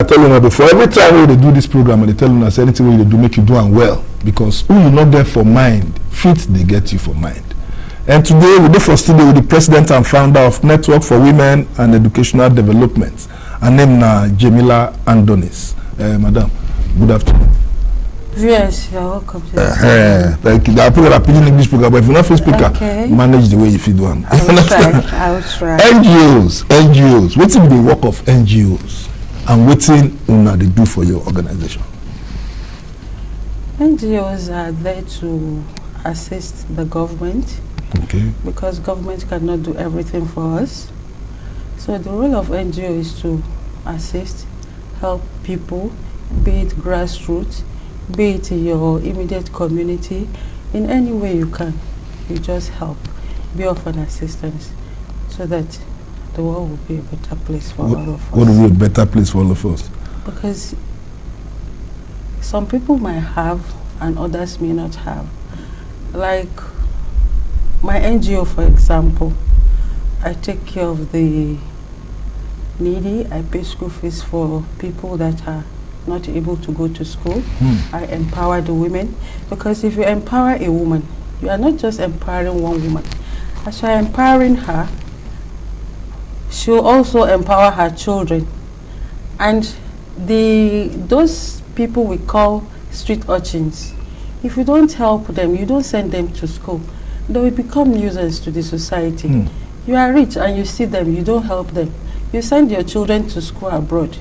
I tell you before, every time they do this program, they tell us anything they do make you do and well, because who you not there for mind, fit they get you for mind. And today we do for studio with the president and founder of Network for Women and Educational Development. Her name na JAMILA ADONIS. Madam, good afternoon. Yes, you're welcome. Thank you. I put a in English program, but if you're not a speaker, manage the way you do them. I will try. NGOs. What's the work of NGOs? And what's una they do for your organization? NGOs are there to assist the government. Okay. Because government cannot do everything for us. So the role of NGO is to assist, help people, be it grassroots, be it in your immediate community, in any way you can. You just help, be of an assistance, so that the world will be a better place for all of us. What will be a better place for all of us? Because some people might have and others may not have. Like my NGO, for example, I take care of the needy. I pay school fees for people that are not able to go to school. I empower the women, because if you empower a woman, you are not just empowering one woman. As you are empowering her, she will also empower her children. And those people we call street urchins, if you don't help them, you don't send them to school, they will become nuisance to the society. You are rich and you see them, you don't help them. You send your children to school abroad.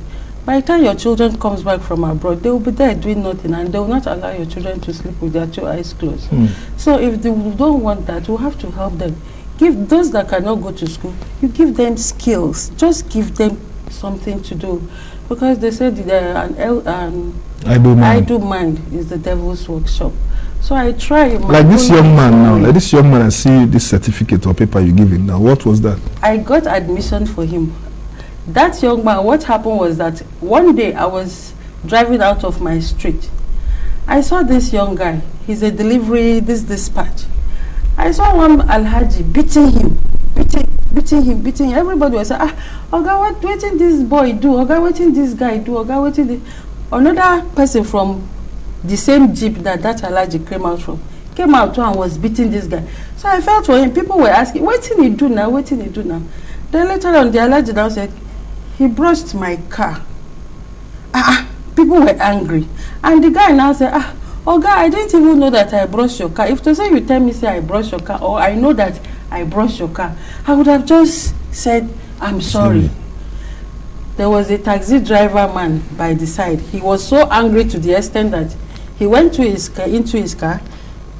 By the time your children comes back from abroad, they will be there doing nothing, and they will not allow your children to sleep with their two eyes closed. So if they don't want that, we'll have to help them. Give those that cannot go to school, you give them skills. Just give them something to do. Because they said idle mind is the devil's workshop. So I try. Like this young man now, like this young man, I see this certificate or paper you give him now. What was that? I got admission for him. That young man, what happened was that one day I was driving out of my street. I saw this young guy. He's a delivery, this dispatch. I saw one Alhaji beating him. Everybody was saying, Oga, what waiting this boy do? Oga, waiting this guy do? Oga, waiting this. Another person from the same jeep that Alhaji came out too and was beating this guy. So I felt for him. People were asking, what did he do now? What did he do now? Then later on, the Alhaji now said, he brushed my car. People were angry. And the guy now said, Oga, I didn't even know that I brushed your car. If to say you tell me, say I brushed your car, or I know that I brushed your car, I would have just said, I'm sorry. There was a taxi driver man by the side. He was so angry to the extent that he went to into his car.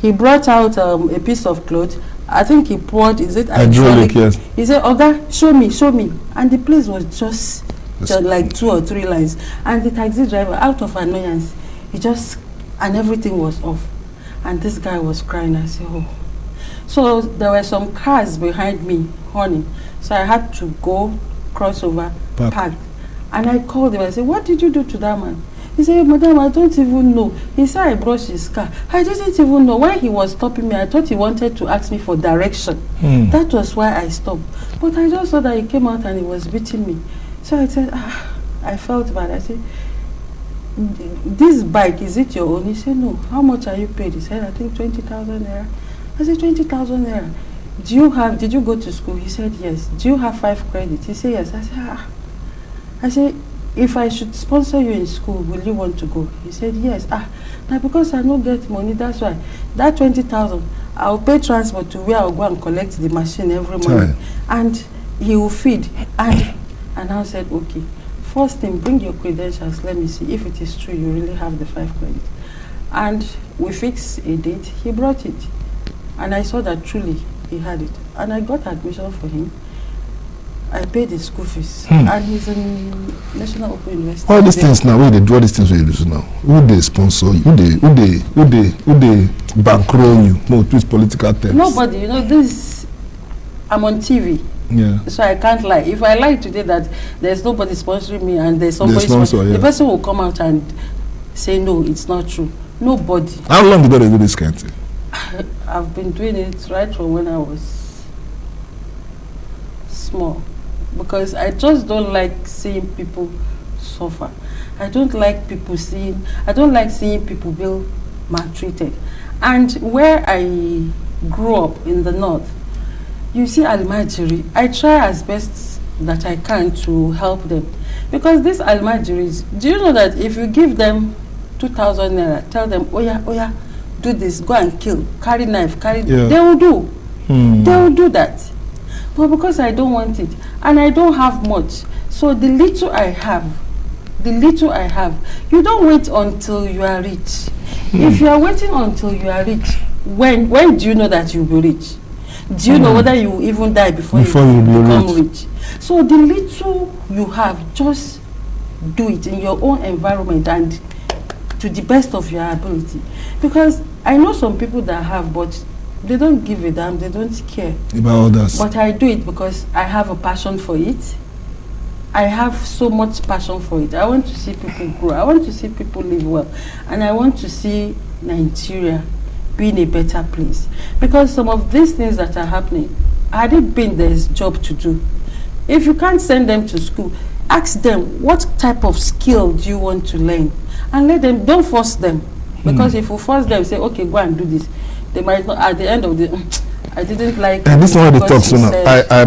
He brought out a piece of cloth. I think he poured, is it hydraulic? Yes. He said, Oga, show me. And the place was just like 2 or 3 lines. And the taxi driver, out of annoyance, and everything was off. And this guy was crying. I said, oh. So there were some cars behind me, honeying. So I had to go, cross over, park. And I called him. I said, what did you do to that man? He said, Madam, I don't even know. He said, I brushed his car. I didn't even know. When he was stopping me, I thought he wanted to ask me for direction. That was why I stopped. But I just saw that he came out and he was beating me. So I said, I felt bad. I said, this bike, is it your own? He said, no. How much are you paid? He said, I think 20,000 naira. I said, 20,000 naira. Did you go to school? He said, yes. Do you have 5 credits? He said, yes. I said, if I should sponsor you in school, will you want to go? He said, yes. Now because I don't get money, that's why. That 20,000, I'll pay transport to where I'll go and collect the machine every morning. And he will feed. And I said, okay. First thing, bring your credentials. Let me see if it is true you really have the 5 credits. And we fixed a date. He brought it. And I saw that truly he had it. And I got admission for him. I paid his school fees. And he's in National Open University. All these things now, when they do all these things we do now, who they sponsor you? Who they bankroll you? No, twist political terms. Nobody, this, I'm on TV. Yeah. So I can't lie. If I lie today that there's nobody sponsoring me and there's somebody the person will come out and say no, it's not true. Nobody. How long did you do this kind of thing? I've been doing it right from when I was small. Because I just don't like seeing people suffer. I don't like seeing people being maltreated. And where I grew up in the north, you see Almajiri, I try as best that I can to help them. Because these Almajiris, do you know that if you give them 2,000 naira, tell them, oh yeah, do this, go and kill, carry knife, they will do. They will do that. But because I don't want it, and I don't have much, so the little I have, you don't wait until you are rich. If you are waiting until you are rich, when do you know that you'll be rich? Do you know whether you will even die before you become rich? So the little you have, just do it in your own environment and to the best of your ability. Because I know some people that have, but they don't give a damn, they don't care about others. But I do it because I have a passion for it. I have so much passion for it. I want to see people grow. I want to see people live well. And I want to see Nigeria being a better place. Because some of these things that are happening, had it been there's job to do, if you can't send them to school, ask them, what type of skill do you want to learn? And let them, don't force them. Because if you force them, say, okay, go and do this, they might not, at the end of the, I didn't like. And this is what they talk so now.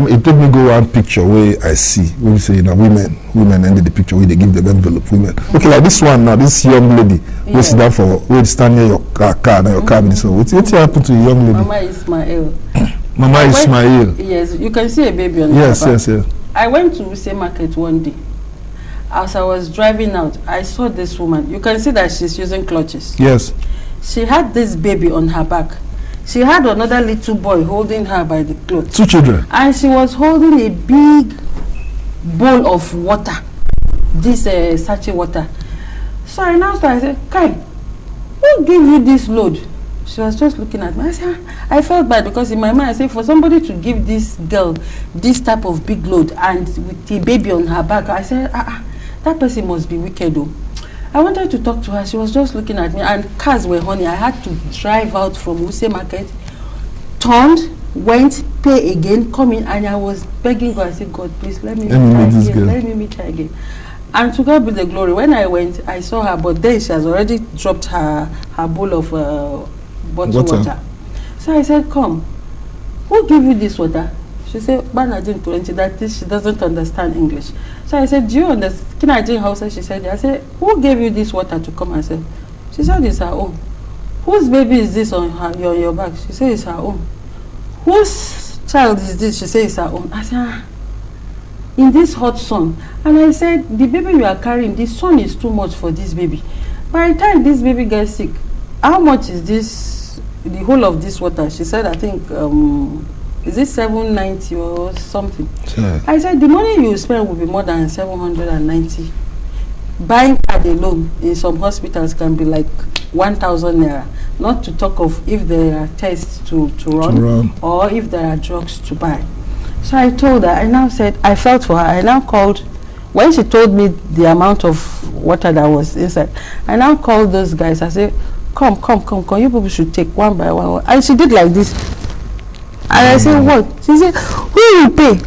It took me go one picture where I see, where we say, you know, women ended the picture where they give them envelope, women. Okay, like this one now, this young lady, who sit down for, where stand near your car, now your car, so what happened to the young lady? Mama Ismail. Mama Ismail. Yes, you can see a baby on yes, the yes, yes. I went to Wuse Market one day. As I was driving out, I saw this woman. You can see that she's using clutches. Yes. She had this baby on her back. She had another little boy holding her by the clothes. 2 children. And she was holding a big bowl of water. This sachet water. So I now started, I said, Kai, who gave you this load? She was just looking at me. I said, I felt bad because in my mind I said, for somebody to give this girl this type of big load and with a baby on her back, I said, that person must be wicked though. I wanted to talk to her. She was just looking at me and cars were honey. I had to drive out from Wuse Market, turned, went, pay again, come in, and I was begging God. I said, God, please let me meet her again. Let me meet her again. And to God be the glory. When I went, I saw her, but then she has already dropped her bowl of bottled water. So I said, come, who gave you this water? She said, Banajin Turenchi, that is, she doesn't understand English. So I said, do you understand Kinajin Hausa? She said, I said, who gave you this water to come and say? She said, it's her own. Whose baby is this on your back? She said, it's her own. Whose child is this? She said, it's her own. I said, in this hot sun. And I said, the baby you are carrying, the sun is too much for this baby. By the time this baby gets sick, how much is this, the whole of this water? She said, I think, is it 790 or something? Sure. I said, the money you spend will be more than 790. Buying card alone in some hospitals can be like 1,000 naira. Not to talk of if there are tests to run or if there are drugs to buy. So I told her, I now said, I felt for her. I now called, when she told me the amount of water that was inside, I now called those guys. I said, come, you people should take one by one. And she did like this. And I said, what? She said, who will pay?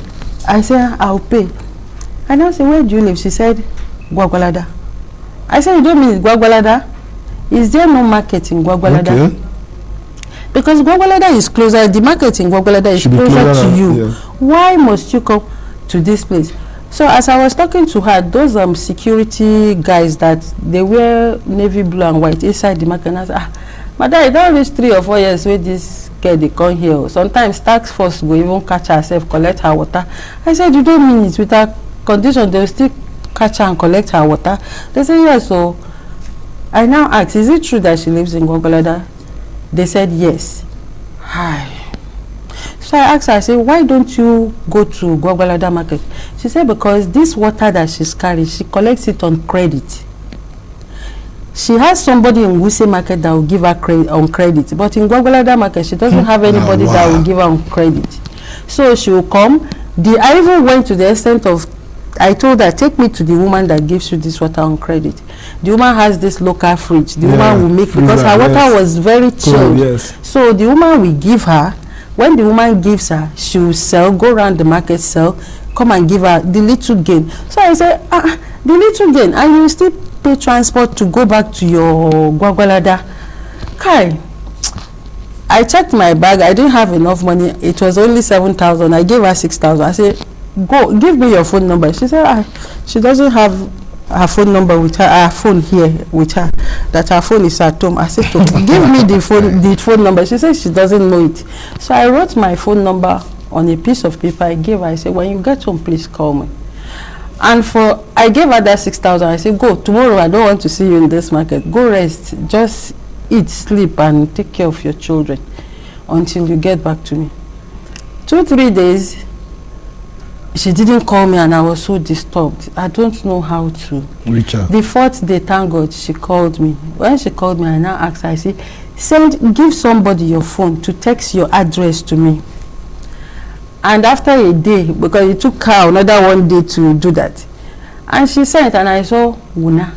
I said, I'll pay. And I said, where do you live? She said, Gwagwalada. I said, you don't mean Gwagwalada? Is there no market in Gwagwalada? Okay. Because Gwagwalada is closer, the market in Gwagwalada is closer to you. Yeah. Why must you come to this place? So as I was talking to her, those security guys that they wear navy blue and white inside the market, and I said, madam, it don't reach 3 or 4 years where this girl they come here. Sometimes tax force will even catch herself, collect her water. I said, you don't mean it with her condition, they will still catch her and collect her water? They said, yes. So I now asked, is it true that she lives in Gwagwalada? They said, yes. Hi. So I asked her, I said, why don't you go to Gwagwalada market? She said, because this water that she's carrying, she collects it on credit. She has somebody in Wuse market that will give her credit on credit, but in Gwagwalada market, she doesn't have anybody that will give her on credit. So she will come. I even went to the extent of, I told her, take me to the woman that gives you this water on credit. The woman has this local fridge. The woman will make, because her water was very chilled. Yes. So the woman will give her, when the woman gives her, she will sell, go around the market, sell, come and give her the little gain. So I said, the little gain, and you still pay transport to go back to your Gwagwalada. Kai, I checked my bag. I didn't have enough money. It was only 7,000. I gave her 6,000. I said, go, give me your phone number. She said, she doesn't have her phone number with her phone here with her, that her phone is at home. I said, give me the phone number. She said she doesn't know it. So I wrote my phone number on a piece of paper. I gave her. I said, when you get home, please call me. And I gave her that 6,000. I said, go tomorrow. I don't want to see you in this market. Go rest. Just eat, sleep, and take care of your children until you get back to me. 2-3 days. She didn't call me, and I was so disturbed. I don't know how to reach her. The 4th day, thank God, she called me. When she called me, I now asked her, I said, give somebody your phone to text your address to me. And after a day, because it took her another 1 day to do that, and she sent, and I saw Wuna.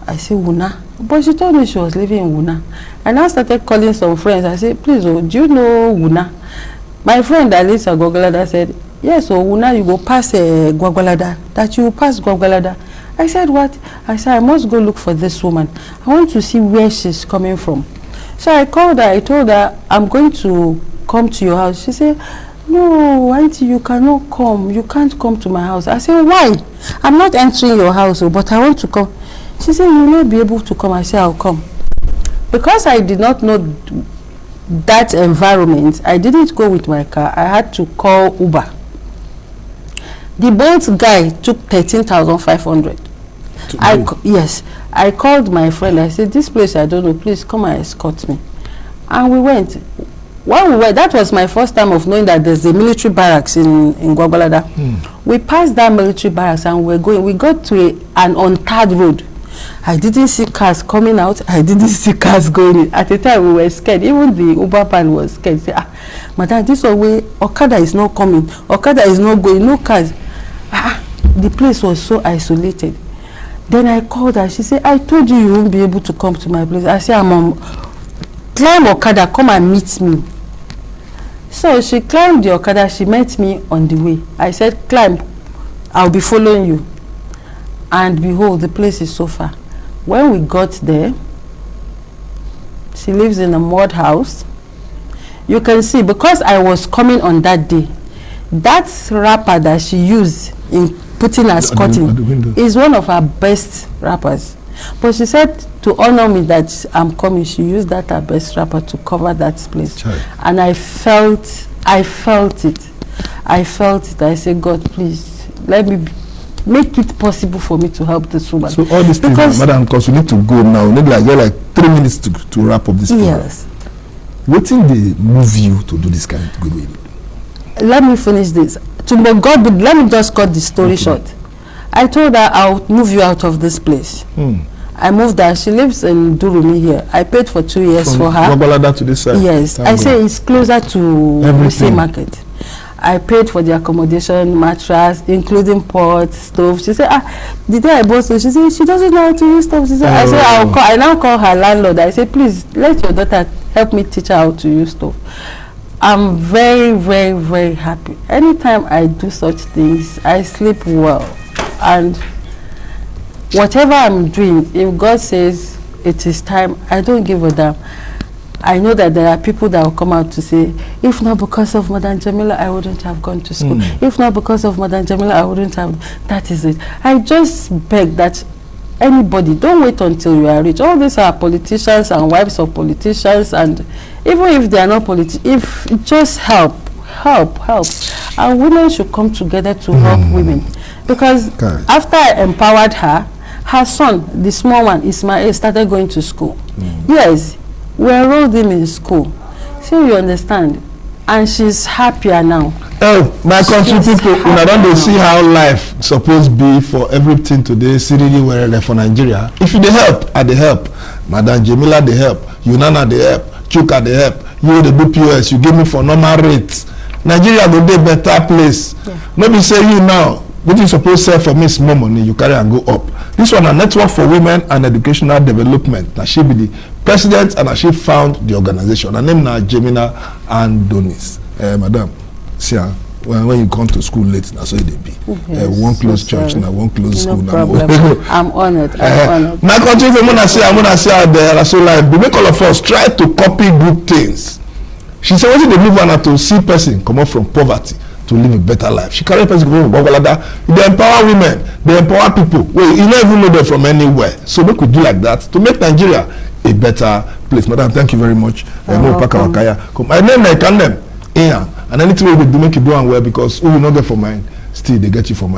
I said, Wuna. But she told me she was living in Wuna. And I started calling some friends. I said, please, do you know Wuna? My friend that lives at Gwagwalada said, yes, so Wuna, you go pass Gwagwalada. That you pass Gwagwalada. I said, what? I said, I must go look for this woman. I want to see where she's coming from. So I called her. I told her, I'm going to come to your house. She said, no, auntie, you cannot come. You can't come to my house. I said, why? I'm not entering your house, but I want to come. She said, you will not be able to come. I said, I'll come. Because I did not know that environment, I didn't go with my car. I had to call Uber. The Bolt guy took 13,500. Yes, I called my friend. I said, this place I don't know, please come and escort me. And we went. When we went, that was my first time of knowing that there's a military barracks in Gwagwalada. We passed that military barracks and we got to an untarred road. I didn't see cars coming out. I didn't see cars going in. At the time, we were scared. Even the Uber man was scared. Say, madam, this way, Okada is not coming. Okada is not going. No cars. The place was so isolated. Then I called her. She said, I told you you won't be able to come to my place. I said, climb Okada, come and meet me. So she climbed the Okada. She met me on the way. I said, climb. I'll be following you. And behold, the place is so far. When we got there, she lives in a mud house. You can see, because I was coming on that day, that wrapper that she used in putting her skirting is one of her best wrappers. But she said to honor me that I'm coming, she used that her best wrapper to cover that place. Child. And I felt it. I said, God, please, let me make it possible for me to help this woman. So all these things, madam, because we need to go now. We need like 3 minutes to wrap up this program. Yes. What did they move you to do this kind of good way? Let me finish this. Let me just cut the story short. I told her I'll move you out of this place. I moved her. She lives in Durumi here. I paid for 2 years for her. Gwagwalada to this side. Yes. I say it's closer to Wuse Market. I paid for the accommodation, mattress, including pot, stove. She said, the day I bought stove, she said, she doesn't know how to use stove. She said, I said, I now call her landlord. I said, please, let your daughter help me teach her how to use stove. I'm very, very, very happy. Anytime I do such things, I sleep well. And whatever I'm doing, if God says it is time, I don't give a damn. I know that there are people that will come out to say, if not because of Madam JAMILA, I wouldn't have gone to school. If not because of Madam JAMILA, I wouldn't have. That is it. I just beg that anybody, don't wait until you are rich. All these are politicians and wives of politicians, and even if they are not politicians, if just help. And women should come together to help women. Because after I empowered her, her son, the small one, Ismail, started going to school. Yes. We enrolled him in school. So you understand. And she's happier now. Oh, my country people, I don't see how life supposed to be for everything today, Sirili, wherever for Nigeria. If you help, they help. Madam JAMILA, they help. Yunana, they help. Chuka, they help. You, the BPOS, you give me for normal rates. Nigeria will be a better place. Maybe say you now, what you supposed to say for me is more money, you carry and go up. This one, a network for women and educational development. Now she be the president and she found the organization. Her name now JAMILA and ADONIS. Madam, see, when you come to school late, na so it dey be. One close church, na one close school. No problem. I'm honored. My country, I'm gonna say out there, so like, we make all of us try to copy good things. She said, what did they move on to see person come up from poverty to live a better life? She carry person come from Bangladesh. They empower women, they empower people. Well, you don't even know them from anywhere. So we could do like that to make Nigeria a better place. Madam, thank you very much. My name is Ekanem, Inyang, and anything we do make you do and well, because who will not get for mind, still they get you for mind.